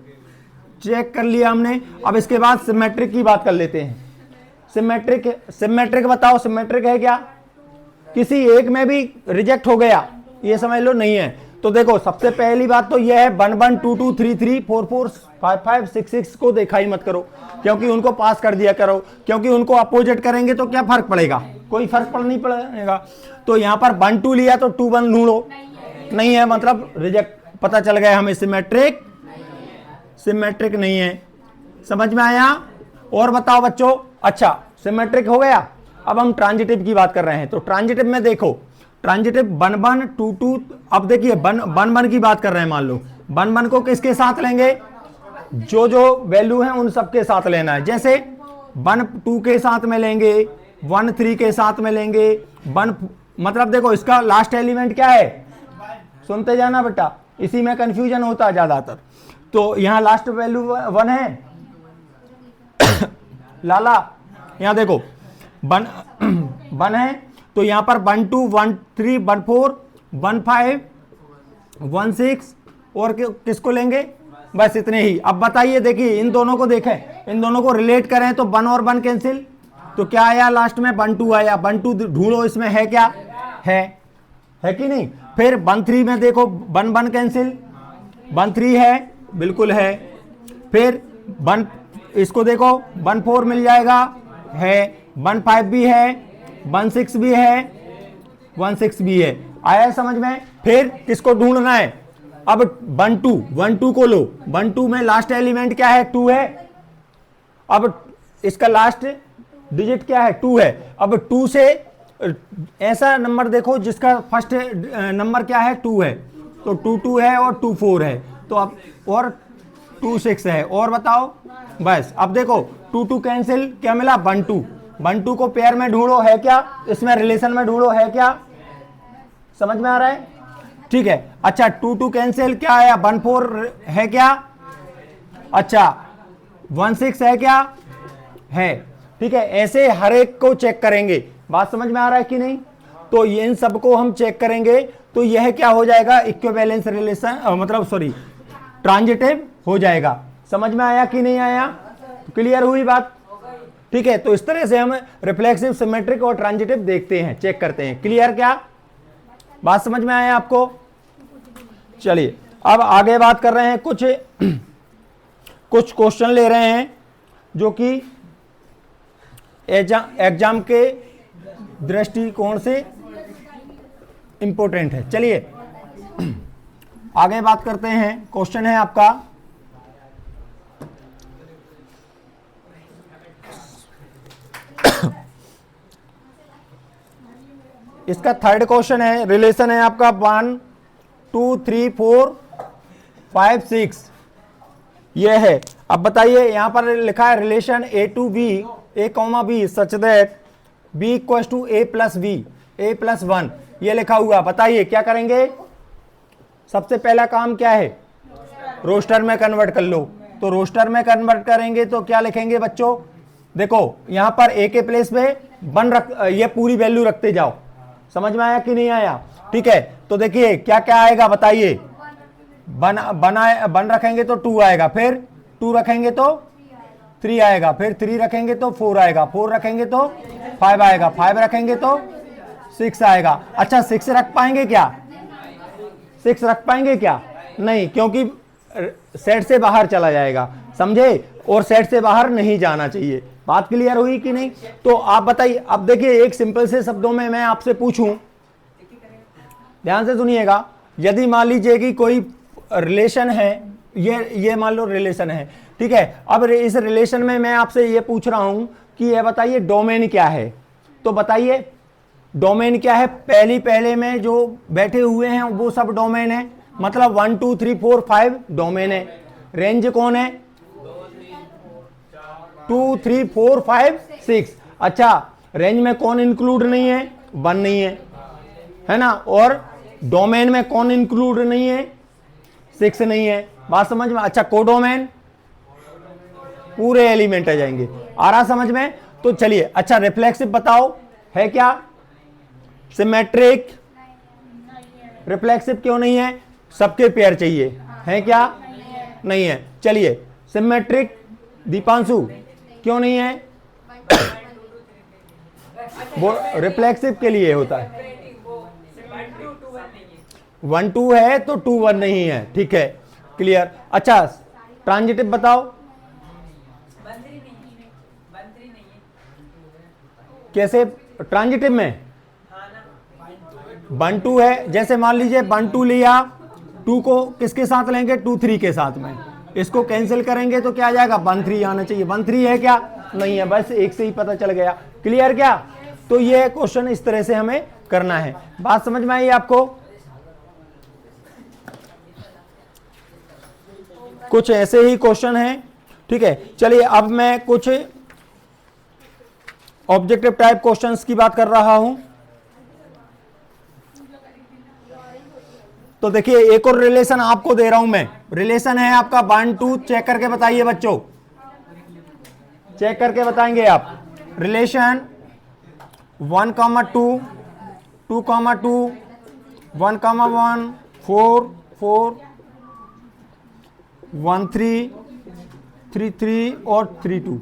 चेक कर लिया हमने, अब इसके बाद सिमेट्रिक की बात कर लेते हैं। सिमेट्रिक बताओ, सिमेट्रिक है क्या? किसी एक में भी रिजेक्ट हो गया ये समझ लो नहीं है। तो देखो सबसे पहली बात तो यह है 1 1 2 2 3 3 4 4 5 5 6 6 को देखा ही मत करो, क्योंकि उनको पास कर दिया करो, क्योंकि उनको अपोजिट करेंगे तो क्या फर्क पड़ेगा? कोई फर्क नहीं पड़ेगा। तो यहाँ पर 1 2 लिया तो 2 1 ढूंढो, नहीं है मतलब रिजेक्ट, पता चल गया हमें सिमेट्रिक नहीं है। समझ में आया? और बताओ बच्चों, अच्छा सिमेट्रिक हो गया। अब हम ट्रांजिटिव की बात कर रहे हैं, तो ट्रांजिटिव में देखो, ट्रांजिटिव 1 1 2 2, अब देखिए 1 1 की बात कर रहे हैं। मान लो 1 1 को किसके साथ लेंगे? जो वैल्यू है उन सबके साथ लेना है। जैसे 1 2 के साथ में लेंगे, 1 3 के साथ में लेंगे, 1 मतलब देखो इसका लास्ट एलिमेंट क्या है? सुनते जाना बेटा, इसी में कंफ्यूजन होता है ज्यादातर। तो यहाँ लास्ट वैल्यू 1 है लाला, यहाँ देखो 1 है, तो यहाँ पर 1 2 1 3 1 4 1 5 1 6 और किसको लेंगे? बस इतने ही। अब बताइए, देखिए इन दोनों को देखें, इन दोनों को रिलेट करें तो 1 और 1 कैंसिल, तो क्या आया लास्ट में? 1 2 आया। 1 2 ढूंढो इसमें है क्या? है कि नहीं? फिर 1 3 में देखो 1 1 कैंसिल, 1 3 है, बिल्कुल है। फिर 1 इसको देखो 1 4 मिल जाएगा, है। 1 5 भी है, 1 6 भी है, 1 6 भी है। आया समझ में? फिर किसको ढूंढना है? अब 1 2 को लो। 1 2 में लास्ट एलिमेंट क्या है? 2 है। अब इसका लास्ट डिजिट क्या है? 2 है। अब 2 से ऐसा नंबर देखो जिसका फर्स्ट नंबर क्या है? 2 है, तो 2 2 है और 2 4 है, तो अब और 2 6 है। और बताओ, बस अब देखो 2 2 कैंसिल, क्या मिला? 1 2। 1 2 को पेयर में ढूंढो, है क्या? इसमें रिलेशन में ढूंढो, है क्या? समझ में आ रहा है? ठीक है। अच्छा 2 2 कैंसिल, क्या आया? 1 4 है क्या? अच्छा 1 6 है क्या? है। ठीक है, ऐसे हर एक को चेक करेंगे। बात समझ में आ रहा है कि नहीं? तो इन सबको हम चेक करेंगे, तो यह क्या हो जाएगा? इक्विवेलेंस रिलेशन, मतलब सॉरी ट्रांजिटिव हो जाएगा। समझ में आया कि नहीं आया? क्लियर हुई बात? ठीक है, तो इस तरह से हम रिफ्लेक्सिव, सिमेट्रिक और ट्रांजिटिव देखते हैं, चेक करते हैं। क्लियर? क्या बात समझ में आया आपको? चलिए अब आगे बात कर रहे हैं, कुछ क्वेश्चन ले रहे हैं जो कि एग्जाम के दृष्टिकोण से इंपॉर्टेंट है। चलिए आगे बात करते हैं। क्वेश्चन है आपका इसका थर्ड क्वेश्चन है, रिलेशन है आपका 1 2 3 4 5 6 ये है। अब बताइए, यहां पर लिखा है relation a to b, a comma b such that b equals to a plus b, a plus 1, ये लिखा हुआ। बताइए क्या करेंगे? सबसे पहला काम क्या है? रोस्टर में कन्वर्ट कर लो। तो रोस्टर में कन्वर्ट करेंगे तो क्या लिखेंगे बच्चों? देखो यहां पर ए के प्लेस पे 1 ये पूरी वैल्यू रखते जाओ। समझ में आया कि नहीं आया? ठीक है, तो देखिए क्या क्या आएगा बताइए। 1 रखेंगे तो 2 आएगा, फिर 2 रखेंगे तो 3 आएगा, फिर 3 रखेंगे तो 4 आएगा, 4 रखेंगे तो 5 आएगा, 5 रखेंगे तो 6 आएगा। अच्छा 6 रख पाएंगे क्या? 6 रख पाएंगे क्या? नहीं, क्योंकि सेट से बाहर चला जाएगा, समझे? और सेट से बाहर नहीं जाना चाहिए। बात क्लियर हुई कि नहीं? तो आप बताइए। अब देखिए एक सिंपल से शब्दों में मैं आपसे पूछूं, ध्यान से सुनिएगा। यदि मान लीजिए कि कोई रिलेशन है, ये मान लो रिलेशन है, ठीक है। अब इस रिलेशन में मैं आपसे ये पूछ रहा हूं कि ये बताइए डोमेन क्या है। तो बताइए डोमेन क्या है? पहले में जो बैठे हुए हैं वो सब डोमेन है, मतलब 1 2 3 4 5 डोमेन है। रेंज कौन है? 2 3 4 5 6। अच्छा रेंज में कौन इंक्लूड नहीं है? 1 नहीं है ना? और डोमेन में कौन इंक्लूड नहीं है? 6 नहीं है। बात समझ में? अच्छा कोडोमेन पूरे एलिमेंट आ जाएंगे। आ रहा समझ में? तो चलिए अच्छा रिफ्लेक्सिव बताओ है क्या? सिमेट्रिक रिफ्लेक्सिव क्यों नहीं है? सबके पेयर चाहिए है क्या? नहीं है। चलिए सिमेट्रिक दीपांशु क्यों नहीं है? वो रिफ्लेक्सिव के लिए होता है। 1 2 है तो 2 1 नहीं है। ठीक है क्लियर। अच्छा ट्रांजिटिव बताओ। कैसे ट्रांजिटिव में? 1 2 है, जैसे मान लीजिए 1 2 लिया, 2 को किसके साथ लेंगे? 2 3 के साथ में। इसको कैंसिल करेंगे तो क्या आ जाएगा? 1 3 आना चाहिए। 1 3 है क्या? नहीं है, बस एक से ही पता चल गया। क्लियर क्या? तो ये क्वेश्चन इस तरह से हमें करना है। बात समझ में आई आपको? कुछ ऐसे ही क्वेश्चन हैं। ठीक है चलिए अब मैं कुछ ऑब्जेक्टिव टाइप क्वेश्चंस की बात कर रहा हूं। तो देखिए एक और रिलेशन आपको दे रहा हूं मैं। रिलेशन है आपका 1 2, चेक करके बताइए बच्चों, चेक करके बताएंगे आप। रिलेशन 1 2 2 2 1 1 4 4 1 3 3 3 और 3 2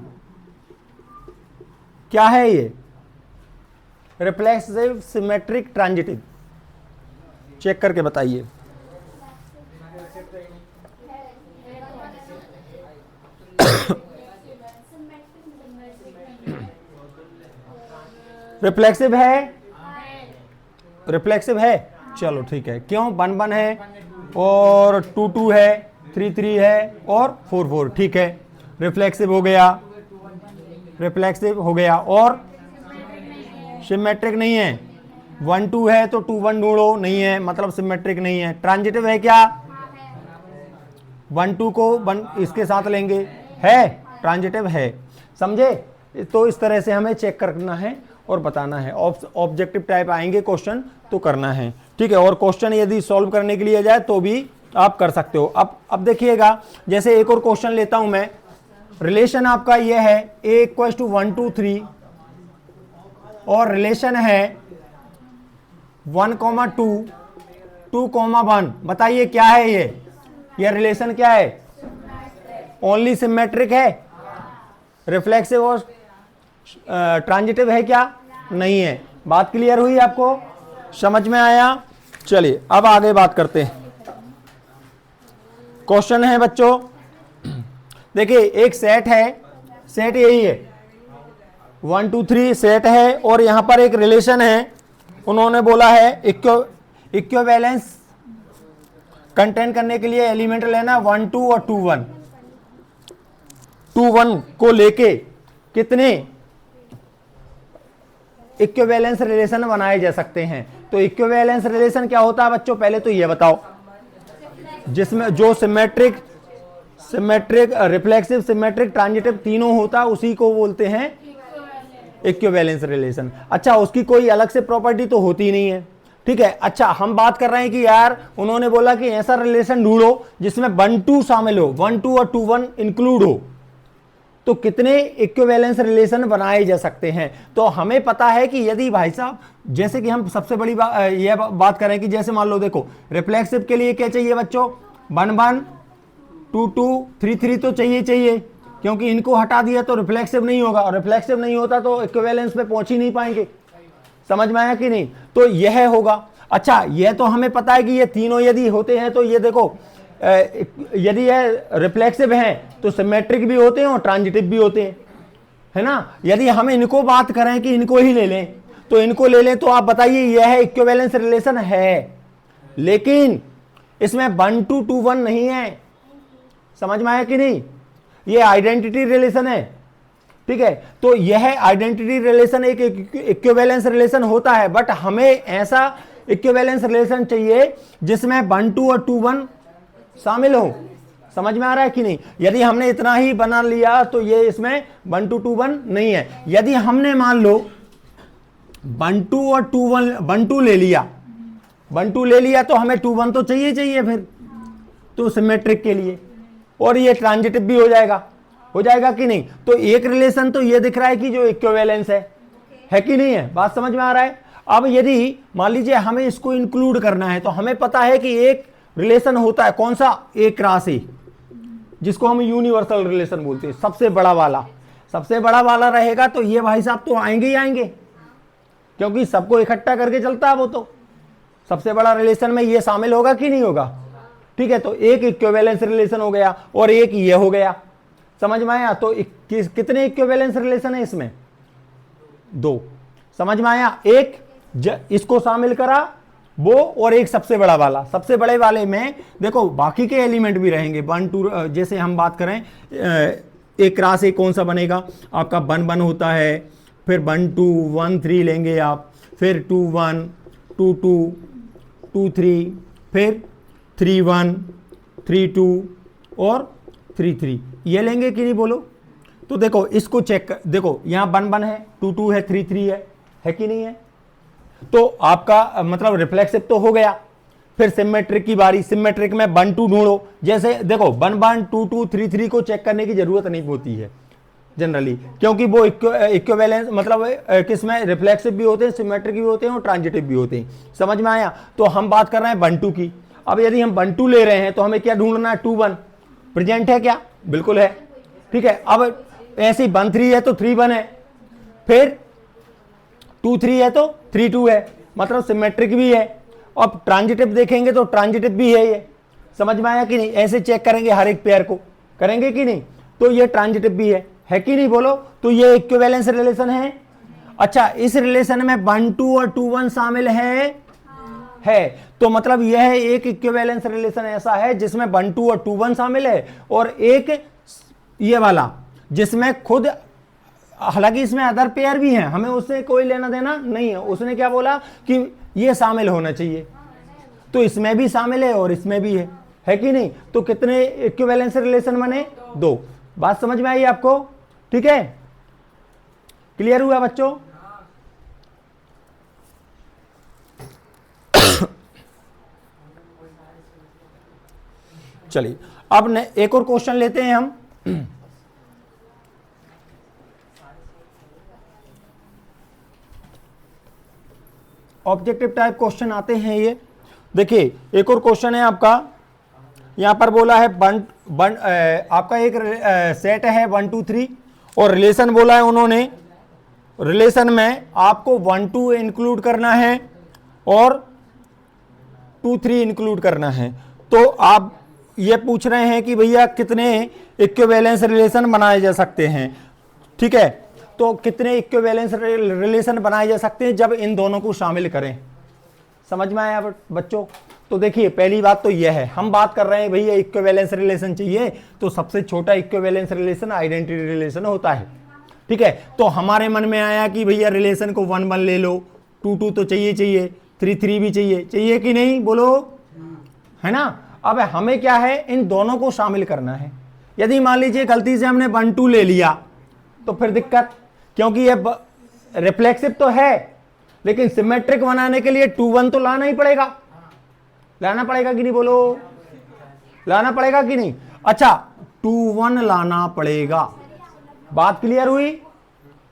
क्या है ये? Reflexive symmetric transitive. चेक करके बताइए। रिफ्लेक्सिव है? रिफ्लेक्सिव है, चलो ठीक है। क्यों? 1 1 है और 2 2 है, 3 3 है और 4 4। ठीक है रिफ्लेक्सिव हो गया, रिफ्लेक्सिव हो गया। और सिमेट्रिक नहीं है। 1 2 है तो 2 1 ढूंढो, नहीं है, मतलब सिमेट्रिक नहीं है। ट्रांजिटिव है क्या? 1 2 को 1 इसके साथ लेंगे, है ट्रांजिटिव है। समझे? तो इस तरह से हमें चेक करना है और बताना है। ऑब्जेक्टिव टाइप आएंगे क्वेश्चन तो करना है। ठीक है, और क्वेश्चन यदि सॉल्व करने के लिए जाए तो भी आप कर सकते हो। अब देखिएगा, जैसे एक और क्वेश्चन लेता हूं मैं। रिलेशन आपका ये है a इक्वल्स टू 1 2 3 और रिलेशन है 1 2 2 1। बताइए क्या है ये? यह रिलेशन क्या है? ओनली सिमेट्रिक है। रिफ्लेक्सिव और ट्रांजिटिव है क्या? नहीं है। बात क्लियर हुई आपको? समझ में आया? चलिए अब आगे बात करते हैं। क्वेश्चन है बच्चों, देखिए एक सेट है, सेट यही है 1 2 3 सेट है, और यहां पर एक रिलेशन है। उन्होंने बोला है इक्विवेलेंस कंटेन करने के लिए एलिमेंट लेना 1 2 और 2 1। 2 1 को लेके कितने इक्विवेलेंस रिलेशन बनाए जा सकते हैं? तो इक्विवेलेंस रिलेशन क्या होता है बच्चों, पहले तो ये बताओ। जिसमें जो सिमेट्रिक रिफ्लेक्सिव, सिमेट्रिक, ट्रांजिटिव तीनों होता है, उसी को बोलते हैं इक्विवेलेंस रिलेशन। अच्छा, उसकी कोई अलग से प्रॉपर्टी तो होती नहीं है, ठीक है। अच्छा, हम बात कर रहे हैं कि यार उन्होंने बोला कि ऐसा रिलेशन ढूंढो जिसमें 1 2 शामिल हो, 1 2 और 2 1 इंक्लूड हो, तो कितने इक्विवेलेंस रिलेशन बनाए जा सकते हैं? तो हमें पता है कि यदि भाई साहब, जैसे कि हम सबसे बड़ी यह बात करें कि जैसे मान लो, देखो रिफ्लेक्सिव के लिए क्या चाहिए बच्चों? 1 1 2 2 3 3 तो चाहिए, क्योंकि इनको हटा दिया तो रिफ्लेक्सिव नहीं होगा, और रिफ्लेक्सिव नहीं होता तो इक्विवेलेंस पे पहुंच ही नहीं पाएंगे। समझ में आया कि नहीं? तो यह होगा। अच्छा, यह तो हमें पता है कि ये तीनों यदि होते हैं तो ये देखो, यदि ये रिफ्लेक्सिव हैं तो सिमेट्रिक भी होते हैं और ट्रांजिटिव भी होते हैं, है ना। यदि हम इनको बात करें कि इनको ही ले लें, तो इनको ले लें, तो आप बताइए यह इक्विवेलेंस रिलेशन है, लेकिन इसमें 1 2 2 1 नहीं है। समझ में आया कि नहीं? ये आइडेंटिटी रिलेशन है, ठीक है। तो यह आइडेंटिटी रिलेशन एक इक्विवेलेंस रिलेशन होता है, बट हमें ऐसा इक्विवेलेंस रिलेशन चाहिए जिसमें 1 2 और 2 1 शामिल हो। समझ में आ रहा है कि नहीं? यदि हमने इतना ही बना लिया तो ये इसमें 1 2 2 1 नहीं है। यदि हमने मान लो 1 2 और 2 1 2 ले लिया, 1 2 ले लिया, तो हमें 2 1 तो चाहिए फिर तो सिमेट्रिक के लिए, और ये ट्रांजिटिव भी हो जाएगा कि नहीं? तो एक रिलेशन तो ये दिख रहा है कि जो इक्विवेलेंस है कि नहीं है? बात समझ में आ रहा है? अब यदि मान लीजिए हमें इसको इंक्लूड करना है, तो हमें पता है कि एक रिलेशन होता है, कौन सा? एक राशि, जिसको हम यूनिवर्सल रिलेशन बोलते हैं, सबसे बड़ा वाला रहेगा। तो ये भाई साहब तो आएंगे ही आएंगे, क्योंकि सबको इकट्ठा करके चलता है वो, तो सबसे बड़ा रिलेशन में ये शामिल होगा कि नहीं होगा? ठीक है, तो एक इक्विवेलेंस रिलेशन हो गया और एक ये हो गया। समझ में आया? तो कितने इक्विवेलेंस रिलेशन है इसमें? 2। समझ में आया? एक इसको शामिल करा वो, और एक सबसे बड़ा वाला। सबसे बड़े वाले में देखो बाकी के एलिमेंट भी रहेंगे। 1 2, जैसे हम बात करें एक राशि कौन सा बनेगा आपका? 1 1 होता है, फिर 1 2 1 3 लेंगे आप, फिर 2 1 2 2 2 3, फिर 3 1 3 2 और 3 3, ये लेंगे कि नहीं बोलो? तो देखो इसको चेक कर, देखो यहाँ 1 1 है, 2 2 है, 3 3 है कि नहीं है? तो आपका मतलब रिफ्लेक्सिव तो हो गया। फिर सिमेट्रिक की बारी, सिमेट्रिक में 1 2 ढूंढो। जैसे देखो 1 1 2 2 3 3 को चेक करने की जरूरत नहीं होती है जनरली, क्योंकि वो इक्विवेलेंस मतलब किसमें रिफ्लेक्सिव भी होते हैं, सिमेट्रिक भी होते हैं और ट्रांजिटिव भी होते हैं। समझ में आया? तो हम बात कर रहे हैं 1 2 की। अब यदि हम 1 2 ले रहे हैं तो हमें क्या ढूंढना है? 2 1 प्रेजेंट है क्या? बिल्कुल है, ठीक है। अब ऐसे 1 3 है तो 3 1 है, फिर 2 3 है तो 3 2 है, मतलब सिमेट्रिक भी है। अब ट्रांजिटिव देखेंगे तो ट्रांजिटिव भी है ये। समझ में आया कि नहीं? ऐसे चेक करेंगे हर एक पेयर को, करेंगे कि नहीं? तो ये ट्रांजिटिव भी है कि नहीं बोलो? तो ये इक्विवेलेंस रिलेशन है। अच्छा, इस रिलेशन में 1 2 और 2 1 शामिल है। तो मतलब यह एक इक्विवेलेंस रिलेशन ऐसा है जिसमें 1 2 और 2 1 शामिल है, और एक ये वाला जिसमें खुद, हालांकि इसमें अदर पेयर भी हैं, हमें उससे कोई लेना देना नहीं है। उसने क्या बोला कि ये शामिल होना चाहिए, तो इसमें भी शामिल है और इसमें भी है कि नहीं? तो कितने इक्विवेलेंस रिलेशन बने? 2। बात समझ में आई आपको? ठीक है, क्लियर हुआ बच्चों? चलिए अब एक और क्वेश्चन लेते हैं हम। ऑब्जेक्टिव टाइप क्वेश्चन आते हैं ये। देखिए एक और क्वेश्चन है आपका, यहाँ पर बोला है आपका एक सेट है 1 2 3 और रिलेशन बोला है उन्होंने, रिलेशन में आपको 1 2 इंक्लूड करना है और 2 3 इंक्लूड करना है। तो आप ये पूछ रहे हैं कि भैया कितने इक्विवेलेंस रिलेशन बनाए जा सकते हैं, ठीक है। तो कितने इक्विवेलेंस रिलेशन बनाए जा सकते हैं जब इन दोनों को शामिल करें, समझ में आया बच्चों। तो देखिए पहली बात तो यह है, हम बात कर रहे हैं भैया इक्विवेलेंस रिलेशन चाहिए, तो सबसे छोटा इक्विवेलेंस रिलेशन आइडेंटिटी रिलेशन होता है, ठीक है। तो हमारे मन में आया कि भैया रिलेशन को 1 1 ले लो, 2 2 तो चाहिए 3 3 भी चाहिए कि नहीं, बोलो, है ना। अब हमें क्या है, इन दोनों को शामिल करना है। यदि मान लीजिए गलती से हमने 1 2 ले लिया तो फिर दिक्कत, क्योंकि ये रिफ्लेक्सिव तो है लेकिन सिमेट्रिक बनाने के लिए 2 1 तो लाना ही पड़ेगा, लाना पड़ेगा कि नहीं, बोलो, लाना पड़ेगा कि नहीं। अच्छा 2 1 लाना पड़ेगा, बात क्लियर हुई,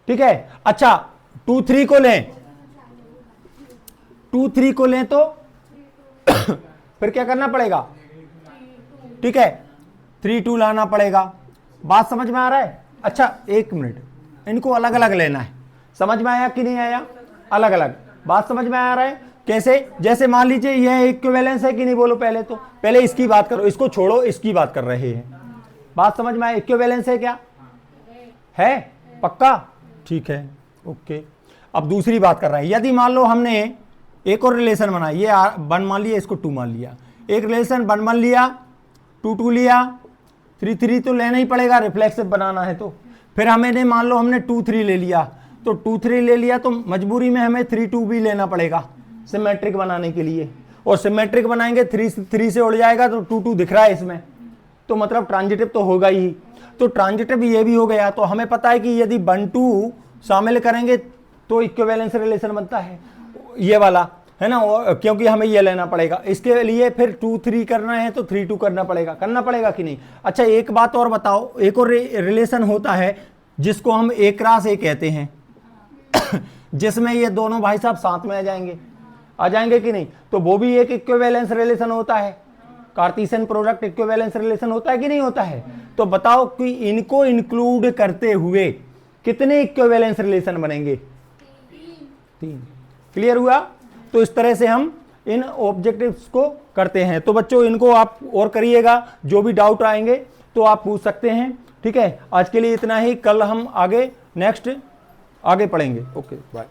ठीक है। अच्छा 2 3 को लें, 2 3 को लें तो फिर क्या करना पड़ेगा, ठीक है, 3 2 लाना पड़ेगा। बात समझ में आ रहा है। अच्छा एक मिनट, इनको अलग अलग लेना है, समझ में आया कि नहीं आया, अलग अलग, बात समझ में आ रहा है कैसे। जैसे मान लीजिए यह इक्विवेलेंस है कि नहीं, बोलो, पहले इसकी बात करो, इसको छोड़ो, इसकी बात कर रहे हैं, बात समझ में आया। इक्विवेलेंस है क्या, है पक्का, ठीक है, ओके। अब दूसरी बात कर रहे हैं, यदि मान लो हमने एक और रिलेशन बनाया, ये 1 मान लिया, इसको 2 मान लिया, एक रिलेशन 1 1 लिया, 2 2 लिया, 3 3 तो लेना ही पड़ेगा, रिफ्लेक्सिव बनाना है तो। फिर हमें मान लो हमने 2 3 ले लिया, तो 2 3 ले लिया तो मजबूरी में हमें 3 2 भी लेना पड़ेगा सिमेट्रिक बनाने के लिए, और सिमेट्रिक बनाएंगे 3 3 से उड़ जाएगा तो 2 2 दिख रहा है इसमें, तो मतलब ट्रांजिटिव तो होगा ही। तो ट्रांजिटिव ये भी हो गया, तो हमें पता है कि यदि 1 2 शामिल करेंगे तो इक्विवेलेंस रिलेशन बनता है ये वाला, है ना, क्योंकि हमें ये लेना पड़ेगा। इसके लिए फिर 2 3 करना है तो 3 2 करना पड़ेगा कि नहीं। अच्छा एक बात और बताओ, एक और रिलेशन होता है जिसको हम एक क्रॉस ए कहते हैं जिसमें ये दोनों भाई साहब साथ में आ जाएंगे कि नहीं, तो वो भी एक इक्विवेलेंस रिलेशन होता है, कार्टेशियन प्रोडक्ट इक्विवेलेंस रिलेशन होता है कि नहीं होता है। तो बताओ कि इनको इंक्लूड करते हुए कितने इक्विवेलेंस रिलेशन बनेंगे, 3। क्लियर हुआ। तो इस तरह से हम इन ऑब्जेक्टिव्स को करते हैं। तो बच्चों इनको आप और करिएगा, जो भी डाउट आएंगे तो आप पूछ सकते हैं, ठीक है। आज के लिए इतना ही, कल हम आगे नेक्स्ट आगे पढ़ेंगे। Okay bye.